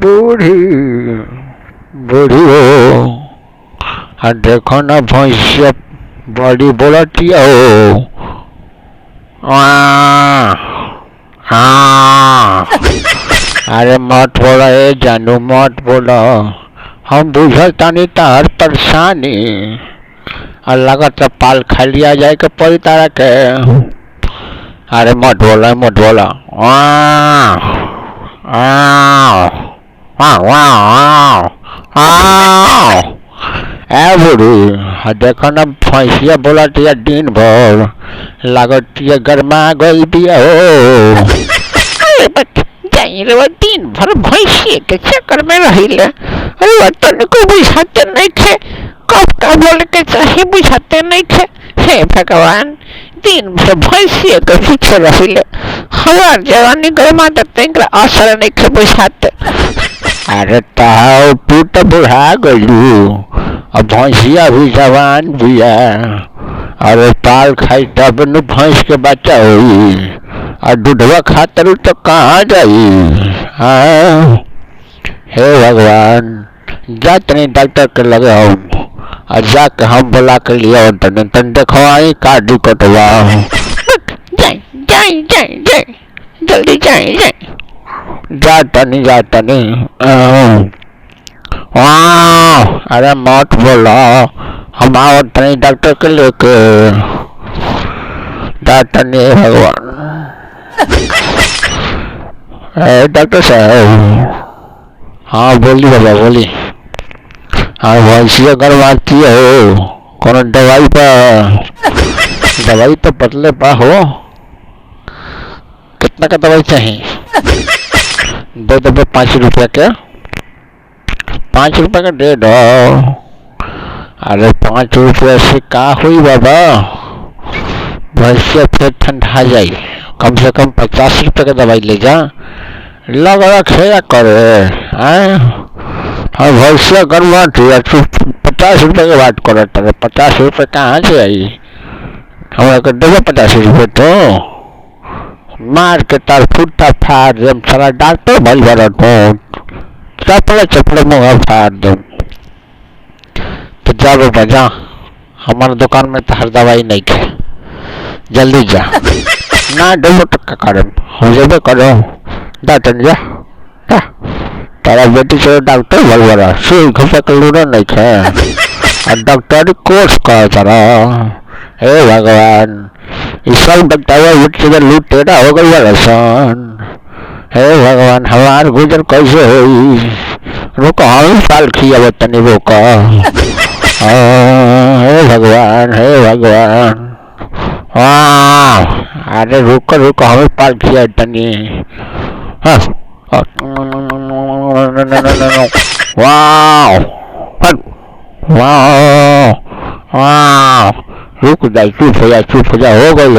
बूढ़ी बूढ़ी हो, देखो ना भैंसिया बड़ी बोलतिया हो। अरे मत बोला ए जानू, मत बोला। हम बुझतानी तार परेशानी। लगत पाल खाली आ जाए के पड़ी तारा के। अरे मत बोला, मत बोला। ए बुढ़ी, देखो ना भैंसिया बोलतिया दिन भर, लागतिया गरमा गई बिया हो। दिन भर भैंसिया के चक्कर में रहिले। अरे तन को बुझाते नहीं थे, कब का बोले के चाहे बुझाते नहीं थे। हे भगवान, दिन भर भैंसिया के पीछे रहिले, हमार जवानी गरमा देते असर नहीं थे बुझाते। अरे ताऊ तू तो बुढ़ा गलू, अब भैंसिया भी जवान बिया। अरे पाल खाई तब न भैंस के बच्चा हुई, और दूधवा खातर तो कहाँ जाई। हाँ हे भगवान, जाते डॉक्टर के लगे हम, और जाके हम बुला के लिया तन तन देखवाई का दिक्कत हुआ। जल्दी जाए जाता नहीं। अरे मत बोला, हम आओ तनी डॉक्टर के लेके जाता नहीं। भगवान डॉक्टर साहब। हाँ बोली बाबा बोली। हाँ भैंसिया करवाती हो, कौन दवाई दवाई तो पतले पा हो। कितना का दवाई चाहिए? दो डब्बे 5 रुपया के। 5 रुपया का दे दो। अरे 5 रुपया से का हुई बाबा, भैंसिया फिर ठंडा जाई। कम से कम 50 रुपये का दवाई ले जा, लग रखे करे। हाँ भैंसिया करवा 50 रुपये की बात करो। 50 रुपये कहाँ से आई? हमारे को देगा 50 रुपये तो मार के तार फुटा फाड़ दे। सारा डॉक्टर भल भर चपड़े चपड़े मुँह फाड़ दो। तो जा बाबा जा, हमारे दुकान में तो हर दवाई नहीं है, जल्दी जा। ना डबो टक्का करे हो जाबे करो। डॉक्टर जा तारा बेटी से डॉक्टर भल भरा सुई घसा के लूड़ा नहीं है, और डॉक्टरी कोर्स कर तारा। हे भगवान, ये सब डॉक्टर बेटी लूटेरा हो गई वाला सन। हे भगवान, हमार गुजर कैसे हुई? रुको हम साल खिया तनी रोका। हे भगवान, हे भगवान। अरे रुको रुको, हमें पाल खिया तनी। रुक जाए, चुप हो जा, हो गई।